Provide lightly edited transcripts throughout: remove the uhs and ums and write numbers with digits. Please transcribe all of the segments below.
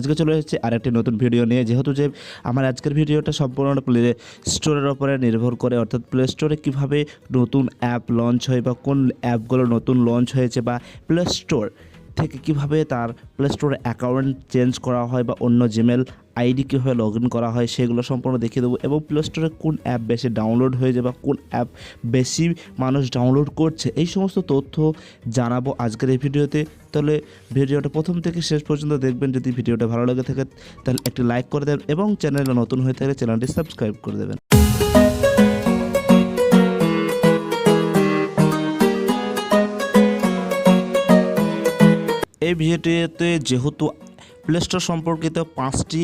আজকে চলে এসেছি আরেকটি নতুন ভিডিও নিয়ে। যেহেতু যে আমার আজকের ভিডিওটা সম্পূর্ণ প্লে স্টোরের উপরে নির্ভর করে, অর্থাৎ প্লে স্টোরে কীভাবে নতুন অ্যাপ লঞ্চ হয় বা কোন অ্যাপগুলো নতুন লঞ্চ হয়েছে বা প্লে স্টোর থেকে কীভাবে তার প্লে স্টোরে অ্যাকাউন্ট চেঞ্জ করা হয় বা অন্য জিমেল আইডি কীভাবে লগ ইন করা হয় সেগুলো সম্পূর্ণ দেখিয়ে দেবো। এবং প্লে স্টোরে কোন অ্যাপ বেশি ডাউনলোড হয়েছে বা কোন অ্যাপ বেশি মানুষ ডাউনলোড করছে, এই সমস্ত তথ্য জানাবো আজকের এই ভিডিওতে। তাহলে ভিডিওটা প্রথম থেকে শেষ পর্যন্ত দেখবেন। যদি ভিডিওটা ভালো লাগে থাকে তাহলে একটি লাইক করে দেবেন এবং চ্যানেলে নতুন হয়ে থাকলে চ্যানেলটি সাবস্ক্রাইব করে দেবেন। এই ভিডিওতে যেহেতু প্লে স্টোর সম্পর্কিত 5টি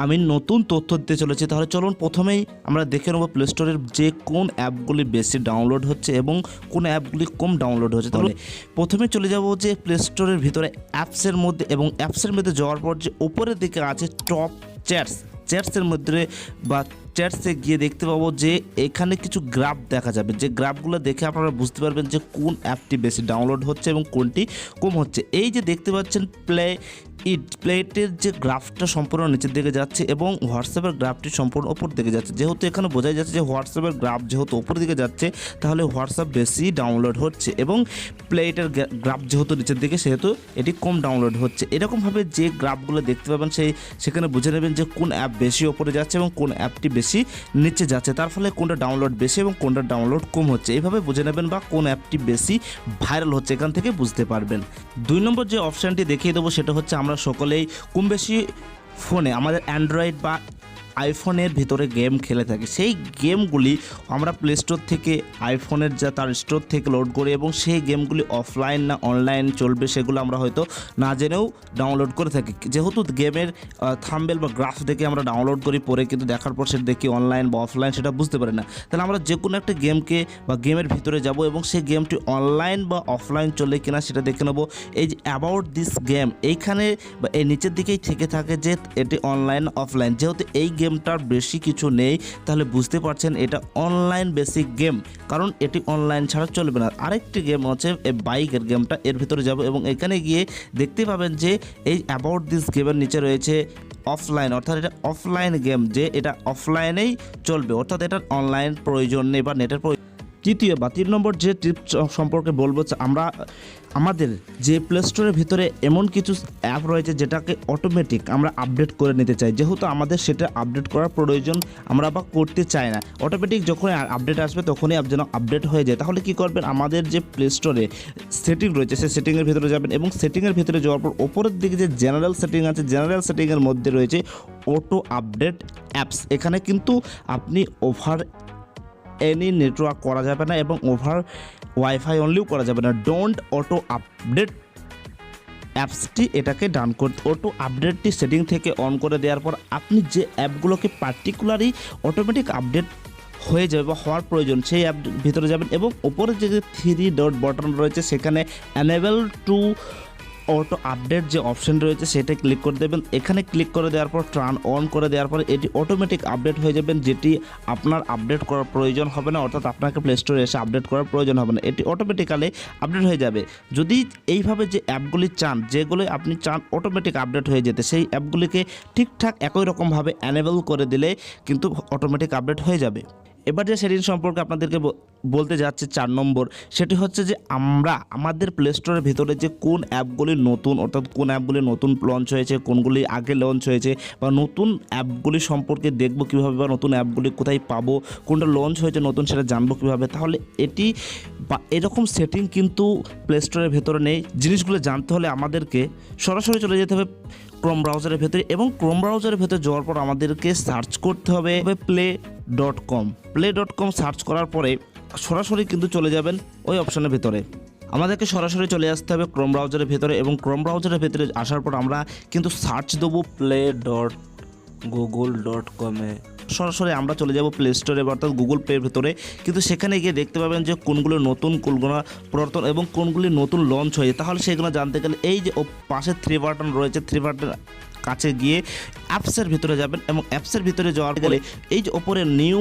আমি নতুন তথ্য দিতে চলেছি, তাহলে চলুন প্রথমেই আমরা দেখে নেব প্লে স্টোরের যে কোন অ্যাপগুলি বেশি ডাউনলোড হচ্ছে এবং কোন অ্যাপগুলি কম ডাউনলোড হচ্ছে। তাহলে প্রথমে চলে যাব যে প্লে স্টোরের ভিতরে অ্যাপসের মধ্যে, এবং অ্যাপসের মধ্যে যাওয়ার পর যে উপরের দিকে আছে টপ চ্যাটসের মধ্যে বা চ্যাটসে গিয়ে দেখতে পাবো যে এখানে কিছু গ্রাফ দেখা যাবে। যে গ্রাফগুলো দেখে আপনারা বুঝতে পারবেন যে কোন অ্যাপটি বেশি ডাউনলোড হচ্ছে এবং কোনটি কম হচ্ছে। এই যে দেখতে পাচ্ছেন প্লেটের যে গ্রাফটা সম্পূর্ণ নিচের দিকে যাচ্ছে এবং হোয়াটসঅ্যাপের গ্রাফটি সম্পূর্ণ ওপর দিকে যাচ্ছে। যেহেতু এখানে বোঝাই যাচ্ছে যে হোয়াটসঅ্যাপের গ্রাফ যেহেতু ওপর দিকে যাচ্ছে তাহলে হোয়াটসঅ্যাপ বেশি ডাউনলোড হচ্ছে, এবং প্লেটের গ্রাফ যেহেতু নিচের দিকে সেহেতু এটি কম ডাউনলোড হচ্ছে। এরকমভাবে যে গ্রাফগুলো দেখতে পাবেন সেখানে বুঝে নেবেন যে কোন অ্যাপ বেশি ওপরে যাচ্ছে এবং কোন অ্যাপটি বেশি নিচে যাচ্ছে, তার ফলে কোনটা ডাউনলোড বেশি এবং কোনটা ডাউনলোড কম হচ্ছে। এইভাবে বুঝে নেবেন বা কোন অ্যাপটি বেশি ভাইরাল হচ্ছে এখান থেকে বুঝতে পারবেন। 2 নম্বর যে অপশানটি দেখিয়ে দেবো সেটা হচ্ছে আমরা সকলেই কম বেশি ফোনে আমাদের অ্যান্ড্রয়েড বা আইফোনের ভিতরে গেম খেলে থাকি। সেই গেমগুলি আমরা প্লে স্টোর থেকে আইফোনের যা তার স্টোর থেকে লোড করি এবং সেই গেমগুলি অফলাইন না অনলাইন চলবে সেগুলো আমরা হয়তো না জেনেও ডাউনলোড করে থাকি। যেহেতু গেমের থাম্বনেল বা গ্রাফ দেখে আমরা ডাউনলোড করি, পরে কিন্তু দেখার পর সেটা দেখি অনলাইন বা অফলাইন সেটা বুঝতে পারি না। তাহলে আমরা যে কোনো একটা গেমকে বা গেমের ভিতরে যাব এবং সেই গেমটি অনলাইন বা অফলাইন চলে কিনা সেটা দেখে নেব। এই যে অ্যাবাউট দিস গেম এইখানে বা এই নিচের দিকেই থেকে থাকে যে এটি অনলাইন অফলাইন। যেহেতু এই গেমটার বেশি কিছু নেই তাহলে বুঝতে পারছেন এটা অনলাইন বেসিক গেম, কারণ এটি অনলাইন ছাড়া চলবে না। আরেকটি গেম হচ্ছে এই বাইকের গেমটা, এর ভিতরে যাব এবং এখানে গিয়ে দেখতে পাবেন যে এই অ্যাবাউট দিস গেমের নিচে রয়েছে অফলাইন, অর্থাৎ এটা অফলাইন গেম, যে এটা অফলাইনেই চলবে, অর্থাৎ এটার অনলাইন প্রয়োজন নেই বা নেটের প্রয়োজন। তৃতীয় বা 3 নম্বর যে টিপস সম্পর্কে বলবো, আমরা আমাদের যে প্লে স্টোরের ভিতরে এমন কিছু অ্যাপ রয়েছে যেটাকে অটোমেটিক আমরা আপডেট করে নিতে চাই। যেহেতু আমাদের সেটা আপডেট করার প্রয়োজন আমরা বা করতে চাই না, অটোমেটিক যখন আপডেট আসবে তখনই যেন আপডেট হয়ে যায়। তাহলে কি করবেন, আমাদের যে প্লে স্টোরে সেটিং রয়েছে সেই সেটিংয়ের ভিতরে যাবেন এবং সেটিংয়ের ভিতরে যাওয়ার পর ওপরের দিকে যে জেনারেল সেটিং আছে, জেনারেল সেটিংয়ের মধ্যে রয়েছে অটো আপডেট অ্যাপস। এখানে কিন্তু আপনি ওভার এনি নেটওয়ার্ক করা যাবে না এবং ওভার ওয়াইফাই অনলিও করা যাবে না। ডোন্ট অটো আপডেট অ্যাপসটি এটাকে ডান করতে, অটো আপডেটটি সেটিং থেকে অন করে দেওয়ার পর আপনি যে অ্যাপগুলোকে পার্টিকুলারলি অটোমেটিক আপডেট হয়ে যাবে বা হওয়ার প্রয়োজন সেই অ্যাপ ভিতরে যাবেন এবং ওপরে যে 3 ডট বাটন রয়েছে সেখানে এনেবল টু অটো আপডেট যে অপশন রয়েছে সেটা ক্লিক করে দেবেন। এখানে ক্লিক করে দেওয়ার পর টার্ন অন করে দেওয়ার পর এটি অটোমেটিক আপডেট হয়ে যাবেন, যেটি আপনার আপডেট করার প্রয়োজন হবে না, অর্থাৎ আপনাকে প্লে স্টোরে এসে আপডেট করার প্রয়োজন হবে না, এটি অটোমেটিক্যালি আপডেট হয়ে যাবে। যদি এইভাবে যে অ্যাপগুলি চান, যেগুলো আপনি চান অটোমেটিক আপডেট হয়ে যেতে, সেই অ্যাপগুলিকে ঠিকঠাক একই রকমভাবে এনেবল করে দিলে কিন্তু অটোমেটিক আপডেট হয়ে যাবে। এবার যে সেটিং সম্পর্কে আপনাদেরকে বলতে যাচ্ছে 4 নম্বর, সেটি হচ্ছে যে আমরা আমাদের প্লে স্টোরের ভিতরে যে কোন অ্যাপগুলি নতুন, অর্থাৎ কোন অ্যাপগুলি নতুন লঞ্চ হয়েছে, কোনগুলি আগে লঞ্চ হয়েছে বা নতুন অ্যাপগুলি সম্পর্কে দেখব কীভাবে বা নতুন অ্যাপগুলি কোথায় পাবো, কোনটা লঞ্চ হয়েছে নতুন সেটা জানবো কীভাবে। তাহলে এটি বা এরকম সেটিং কিন্তু প্লে স্টোরের ভেতরে নেই। জিনিসগুলো জানতে হলে আমাদেরকে সরাসরি চলে যেতে হবে ক্রোম ব্রাউজারের ভেতরে এবং ক্রোম ব্রাউজারের ভেতরে যাওয়ার পর আমাদেরকে সার্চ করতে হবে play.com সার্চ করার পরে সরাসরি কিন্তু চলে যাবেন ওই অপশনের ভিতরে। আমাদেরকে সরাসরি চলে আসতে হবে ক্রোম ব্রাউজারের ভেতরে এবং ক্রোম ব্রাউজারের ভেতরে আসার পর আমরা কিন্তু সার্চ দেবো play.google.com-এ। সরাসরি আমরা চলে যাব প্লে স্টোরে অর্থাৎ গুগল প্লের ভেতরে, কিন্তু সেখানে গিয়ে দেখতে পাবেন যে কোনগুলো নতুন, কোনগুলো পুরাতন এবং কোনগুলি নতুন লঞ্চ হয়েছে। তাহলে সেগুলো জানতে গেলে এই যে পাশে 3 বাটন রয়েছে, 3 বাটন কাছে গিয়ে অ্যাপসের ভিতরে যাবেন এবং অ্যাপসের ভিতরে যাওয়ার গেলে এই যে ওপরে নিউ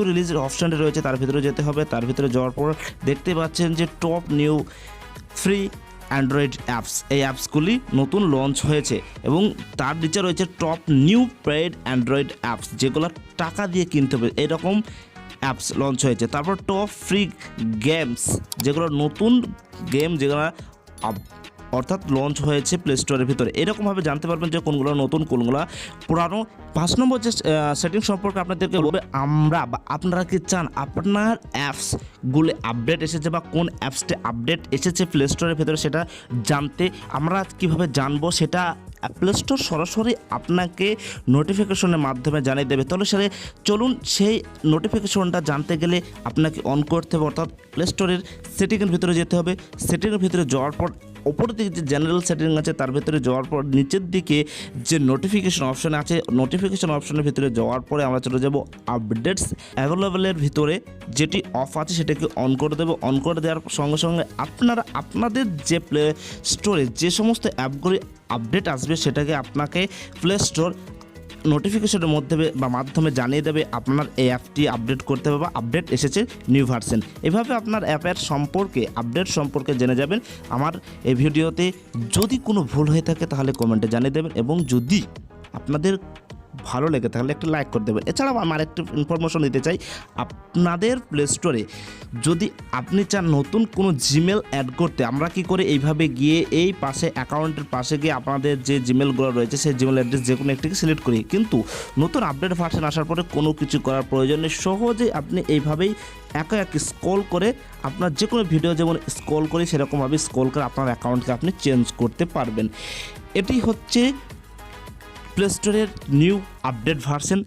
রিলিজের অপশানটি রয়েছে তার ভিতরে যেতে হবে। তার ভিতরে যাওয়ার পর দেখতে পাচ্ছেন যে top new free Android apps, এই অ্যাপসগুলি নতুন লঞ্চ হয়েছে এবং তার নিচে রয়েছে top new paid Android apps, যেগুলো টাকা দিয়ে কিনতে হবে, এরকম অ্যাপস লঞ্চ হয়েছে। তারপর টপ ফ্রি গেমস, যেগুলো নতুন গেম যেগুলো অর্থাৎ লঞ্চ হয়েছে প্লে স্টোরের ভিতরে, এরকমভাবে জানতে পারবেন যে কোনগুলো নতুন কোনগুলো পুরানো। 5 নম্বর যে সেটিং সম্পর্কে আপনাদেরকে বলবে, আমরা বা আপনারা কি চান আপনার অ্যাপসগুলো আপডেট এসেছে বা কোন অ্যাপসটি আপডেট এসেছে প্লে স্টোরের ভিতরে সেটা জানতে আমরা কীভাবে জানবো, সেটা প্লে স্টোর সরাসরি আপনাকে নোটিফিকেশনের মাধ্যমে জানিয়ে দেবে। তাহলে সেটা চলুন সেই নোটিফিকেশনটা জানতে গেলে আপনাকে অন করতে হবে, অর্থাৎ প্লে স্টোরের সেটিংয়ের ভিতরে যেতে হবে। সেটিংয়ের ভিতরে যাওয়ার পর ওপরের দিকে যে জেনারেল সেটিং আছে তার ভিতরে যাওয়ার পর নিচের দিকে যে নোটিফিকেশন অপশন আছে, নোটিফিকেশন অপশনের ভিতরে যাওয়ার পরে আমরা চলে যাব আপডেটস অ্যাভেলেবেলের ভিতরে, যেটি অফ আছে সেটাকে অন করে দেবো। অন করে দেওয়ার সঙ্গে সঙ্গে আপনারা আপনাদের যে প্লে স্টোরে যে সমস্ত অ্যাপগুলি আপডেট আসবে সেটাকে আপনাকে প্লে স্টোর নোটিফিকেশনের মধ্যে বা মাধ্যমে জানিয়ে দেবে আপনার এই অ্যাপটি আপডেট করতে হবে বা আপডেট এসেছে নিউ ভার্সন। এভাবে আপনার অ্যাপের সম্পর্কে আপডেট সম্পর্কে জেনে যাবেন। আমার এই ভিডিওতে যদি কোনো ভুল হয়ে থাকে তাহলে কমেন্টে জানিয়ে দেবেন এবং যদি আপনাদের ভালো লেগে তাহলে একটা লাইক করে দেবেন। এছাড়াও আমার একটা ইনফরমেশন দিতে চাই, আপনাদের প্লে স্টোরে যদি আপনি চান নতুন কোনো জিমেল অ্যাড করতে, আমরা কি করে এইভাবে গিয়ে এই পাশে অ্যাকাউন্টের পাশে গিয়ে আপনাদের যে জিমেলগুলো রয়েছে সেই জিমেল অ্যাড্রেস যে কোনো একটিকে সিলেক্ট করি, কিন্তু নতুন আপডেট ভার্সন আসার পরে কোনো কিছু করার প্রয়োজন নেই। সহজে আপনি এইভাবেই একা এক স্ক্রল করে আপনার যে কোনো ভিডিও যেমন স্ক্রল করি সেরকমভাবে স্ক্রল করে আপনার অ্যাকাউন্টকে আপনি চেঞ্জ করতে পারবেন। এটি হচ্ছে প্লে স্টোরের নিউ আপডেট ভার্সন।